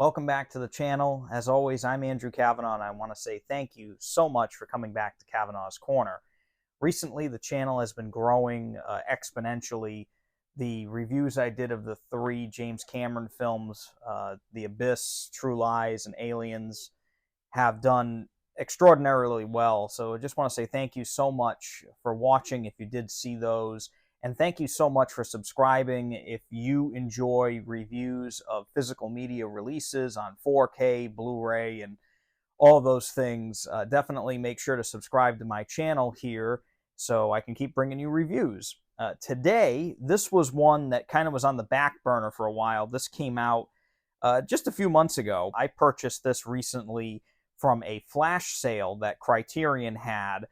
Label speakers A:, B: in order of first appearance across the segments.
A: Welcome back to the channel. As always, I'm Andrew Kavanaugh, and I want to say thank you so much for coming back to Kavanaugh's Corner. Recently, the channel has been growing exponentially. The reviews I did of the three James Cameron films, The Abyss, True Lies, and Aliens, have done extraordinarily well. So I just want to say thank you so much for watching if you did see those. And thank you so much for subscribing. If you enjoy reviews of physical media releases on 4K, Blu-ray, and all those things, definitely make sure to subscribe to my channel here so I can keep bringing you reviews. Today, this was one that kind of was on the back burner for a while. This came out just a few months ago. I purchased this recently from a flash sale that Criterion had.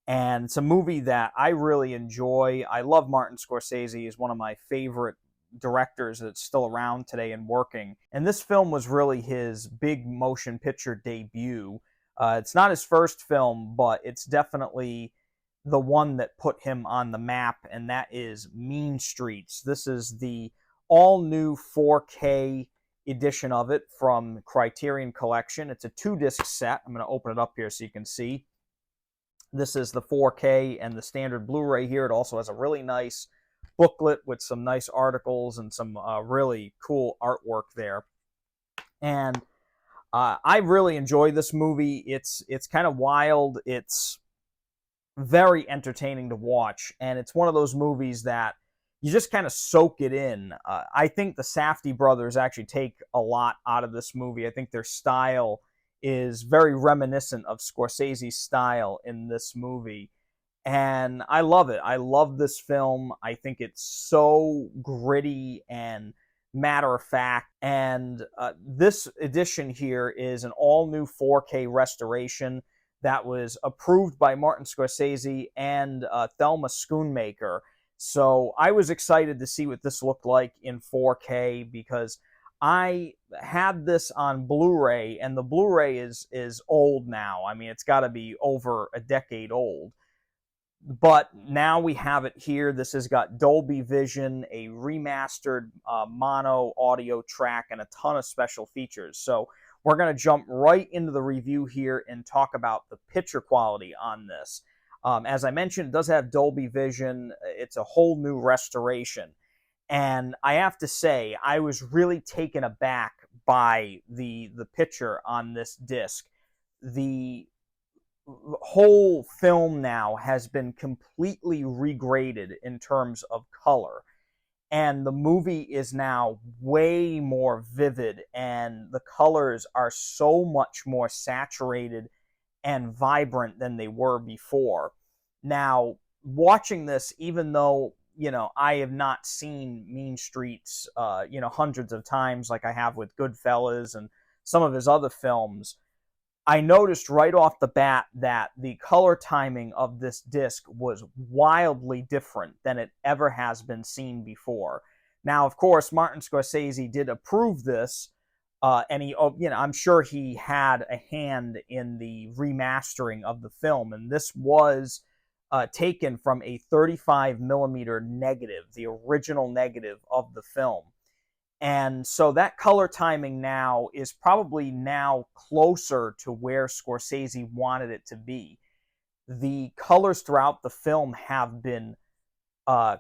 A: And it's a movie that I really enjoy. I love Martin Scorsese. He's one of my favorite directors that's still around today and working. And this film was really his big motion picture debut. It's not his first film, but it's definitely the one that put him on the map, and that is Mean Streets. This is the all-new 4K edition of it from Criterion Collection. It's a 2-disc set. I'm going to open it up here so you can see. This is the 4K and the standard Blu-ray here. It also has a really nice booklet with some nice articles and some really cool artwork there. And I really enjoy this movie. It's kind of wild. It's very entertaining to watch. And it's one of those movies that you just kind of soak it in. I think the Safdie brothers actually take a lot out of this movie. I think their style is very reminiscent of Scorsese's style in this movie. And I love it. I love this film. I think it's so gritty and matter-of-fact. And this edition here is an all-new 4K restoration that was approved by Martin Scorsese and Thelma Schoonmaker. So I was excited to see what this looked like in 4K because I had this on Blu-ray, and the Blu-ray is old now. I mean, it's got to be over a decade old. But now we have it here. This has got Dolby Vision, a remastered mono audio track, and a ton of special features. So we're going to jump right into the review here and talk about the picture quality on this. As I mentioned, it does have Dolby Vision. It's a whole new restoration. And I have to say, I was really taken aback by the picture on this disc. The whole film now has been completely regraded in terms of color. And the movie is now way more vivid, and the colors are so much more saturated and vibrant than they were before. Now, watching this, even though I have not seen Mean Streets, hundreds of times like I have with Goodfellas and some of his other films, I noticed right off the bat that the color timing of this disc was wildly different than it ever has been seen before. Now, of course, Martin Scorsese did approve this, and I'm sure he had a hand in the remastering of the film, and this was taken from a 35mm negative, the original negative of the film. And so that color timing now is probably now closer to where Scorsese wanted it to be. The colors throughout the film have been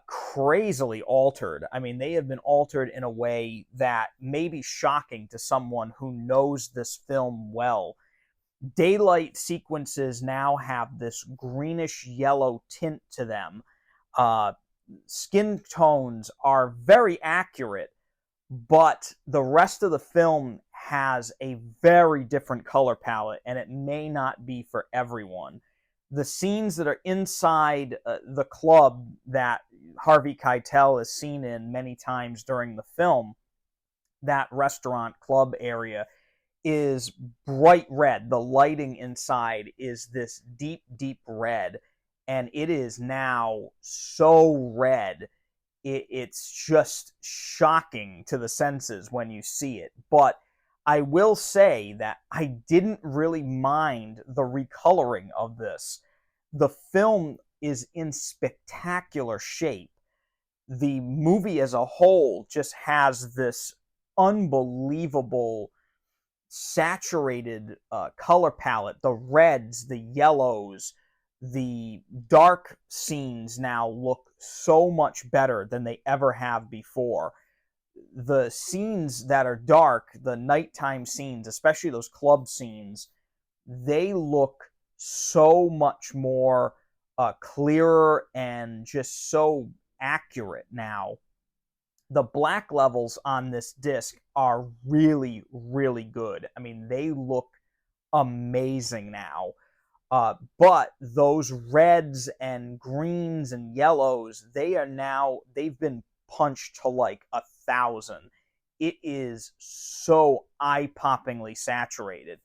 A: crazily altered. I mean, they have been altered in a way that may be shocking to someone who knows this film well. Daylight sequences now have this greenish yellow tint to them. Skin tones are very accurate, but the rest of the film has a very different color palette, and it may not be for everyone. The scenes that are inside the club that Harvey Keitel is seen in many times during the film, that restaurant club area, is bright red. The lighting inside is this deep, deep red, and it is now so red. It's just shocking to the senses when you see it. But I will say that I didn't really mind the recoloring of this. The film is in spectacular shape. The movie as a whole just has this unbelievable saturated color palette, the reds, the yellows, the dark scenes now look so much better than they ever have before. The scenes that are dark, the nighttime scenes, especially those club scenes, they look so much more clearer and just so accurate now. The black levels on this disc are really, really good. I mean, they look amazing now. But those reds and greens and yellows, they've been punched to like 1,000. It is so eye-poppingly saturated.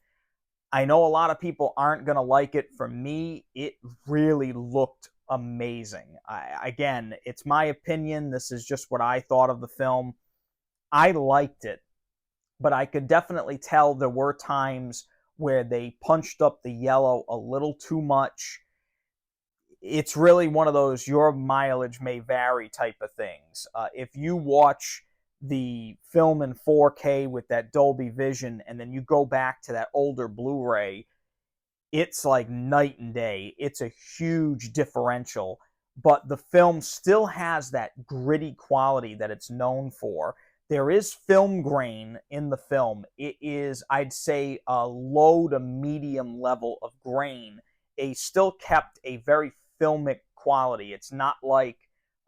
A: I know a lot of people aren't going to like it. For me, it really looked amazing. Again, it's my opinion. This is just what I thought of the film. I liked it, but I could definitely tell there were times where they punched up the yellow a little too much. It's really one of those your mileage may vary type of things. If you watch the film in 4K with that Dolby Vision and then you go back to that older Blu-ray, it's like night and day. It's a huge differential, but the film still has that gritty quality that it's known for. There is film grain in the film. It is, I'd say, a low to medium level of grain. Still kept a very filmic quality. It's not like,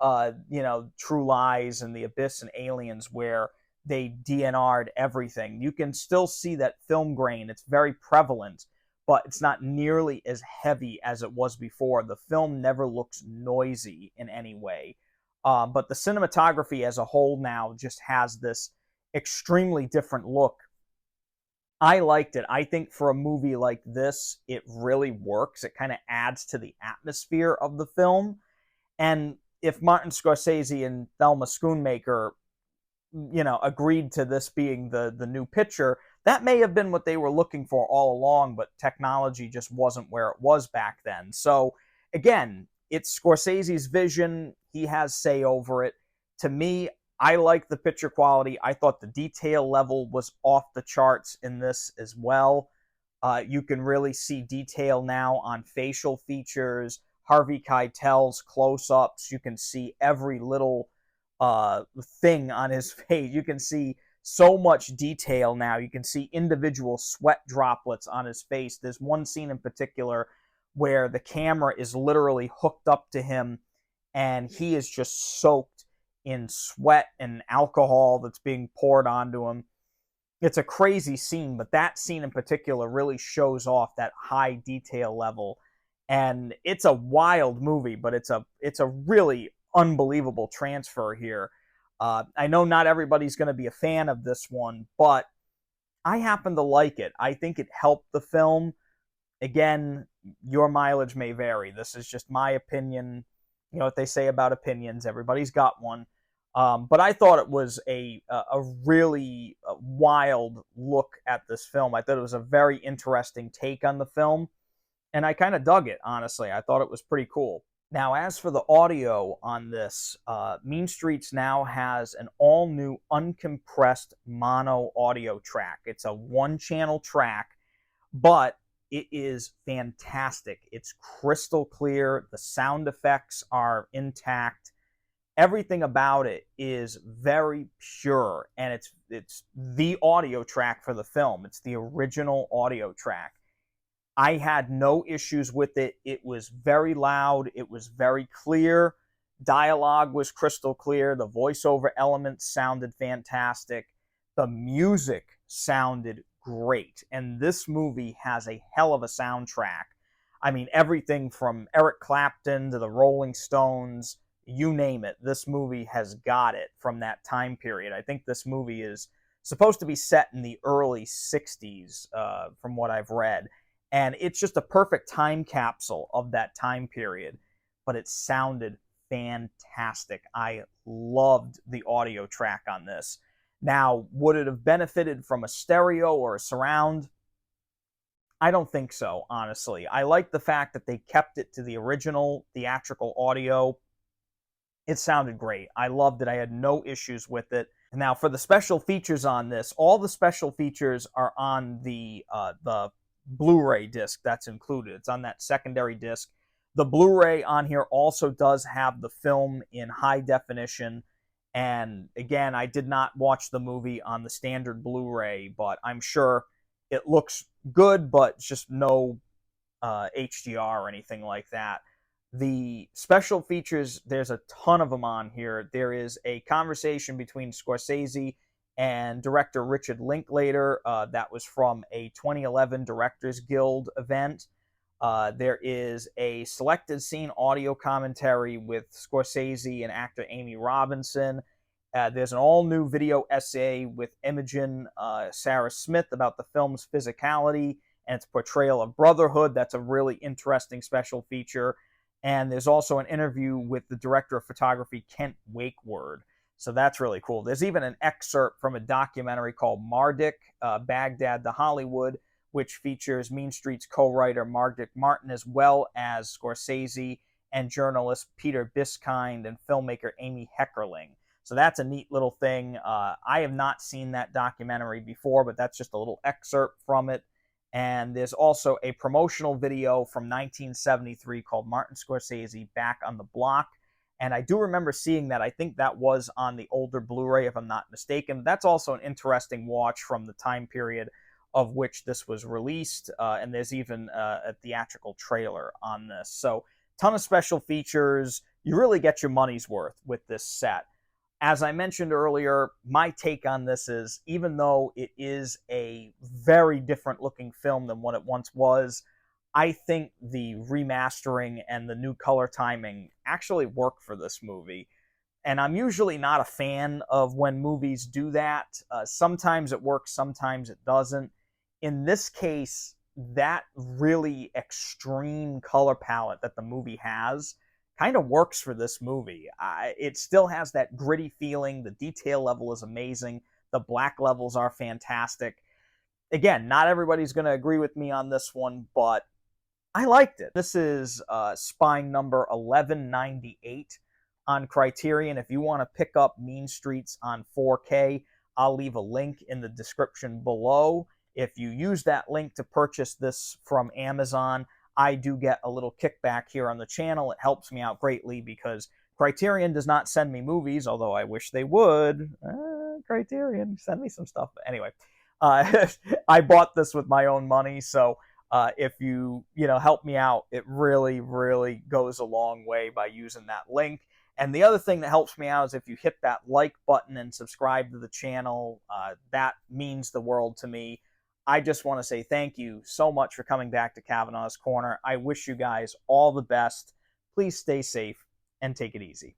A: True Lies and The Abyss and Aliens where they DNR'd everything. You can still see that film grain. It's very prevalent, but it's not nearly as heavy as it was before. The film never looks noisy in any way. But the cinematography as a whole now just has this extremely different look. I liked it. I think for a movie like this, it really works. It kind of adds to the atmosphere of the film. And if Martin Scorsese and Thelma Schoonmaker, agreed to this being the new picture, that may have been what they were looking for all along, but technology just wasn't where it was back then. So, again, it's Scorsese's vision. He has say over it. To me, I like the picture quality. I thought the detail level was off the charts in this as well. You can really see detail now on facial features, Harvey Keitel's close-ups. You can see every little thing on his face. You can see so much detail now. You can see individual sweat droplets on his face. There's one scene in particular where the camera is literally hooked up to him and he is just soaked in sweat and alcohol that's being poured onto him. It's a crazy scene, but that scene in particular really shows off that high detail level. And it's a wild movie, but it's a really unbelievable transfer here. I know not everybody's going to be a fan of this one, but I happen to like it. I think it helped the film. Again, your mileage may vary. This is just my opinion. You know what they say about opinions. Everybody's got one. But I thought it was a really wild look at this film. I thought it was a very interesting take on the film. And I kind of dug it, honestly. I thought it was pretty cool. Now, as for the audio on this, Mean Streets now has an all-new uncompressed mono audio track. It's a one-channel track, but it is fantastic. It's crystal clear. The sound effects are intact. Everything about it is very pure, and it's the audio track for the film. It's the original audio track. I had no issues with it. It was very loud. It was very clear. Dialogue was crystal clear. The voiceover elements sounded fantastic. The music sounded great. And this movie has a hell of a soundtrack. I mean, everything from Eric Clapton to the Rolling Stones, you name it. This movie has got it from that time period. I think this movie is supposed to be set in the early 60s, from what I've read. And it's just a perfect time capsule of that time period. But it sounded fantastic. I loved the audio track on this. Now, would it have benefited from a stereo or a surround? I don't think so, honestly. I like the fact that they kept it to the original theatrical audio. It sounded great. I loved it. I had no issues with it. Now, for the special features on this, all the special features are on the Blu-ray disc that's included. It's on that secondary disc. The Blu-ray on here also does have the film in high definition. And again, I did not watch the movie on the standard Blu-ray, but I'm sure it looks good, but just no HDR or anything like that. The special features, there's a ton of them on here. There is a conversation between Scorsese and director Richard Linklater that was from a 2011 Directors Guild event. There is a selected scene audio commentary with Scorsese and actor Amy Robinson. There's an all-new video essay with Imogen Sarah Smith about the film's physicality and its portrayal of brotherhood. That's a really interesting special feature. And there's also an interview with the director of photography, Kent Wakeward. So that's really cool. There's even an excerpt from a documentary called Marduk, Baghdad to Hollywood, which features Mean Streets co-writer Marduk Martin, as well as Scorsese and journalist Peter Biskind and filmmaker Amy Heckerling. So that's a neat little thing. I have not seen that documentary before, but that's just a little excerpt from it. And there's also a promotional video from 1973 called Martin Scorsese Back on the Block. And I do remember seeing that. I think that was on the older Blu-ray, if I'm not mistaken. That's also an interesting watch from the time period of which this was released. And there's even a theatrical trailer on this. So, ton of special features. You really get your money's worth with this set. As I mentioned earlier, my take on this is, even though it is a very different looking film than what it once was, I think the remastering and the new color timing actually work for this movie. And I'm usually not a fan of when movies do that. Sometimes it works, sometimes it doesn't. In this case, that really extreme color palette that the movie has kind of works for this movie. It still has that gritty feeling. The detail level is amazing. The black levels are fantastic. Again, not everybody's going to agree with me on this one, but I liked it. This is spine number 1198 on Criterion. If you want to pick up Mean Streets on 4K, I'll leave a link in the description below. If you use that link to purchase this from Amazon, I do get a little kickback here on the channel. It helps me out greatly because Criterion does not send me movies, although I wish they would. Criterion, send me some stuff. But anyway, I bought this with my own money, so if you help me out, it really, really goes a long way by using that link. And the other thing that helps me out is if you hit that like button and subscribe to the channel. That means the world to me. I just want to say thank you so much for coming back to Kavanaugh's Corner. I wish you guys all the best. Please stay safe and take it easy.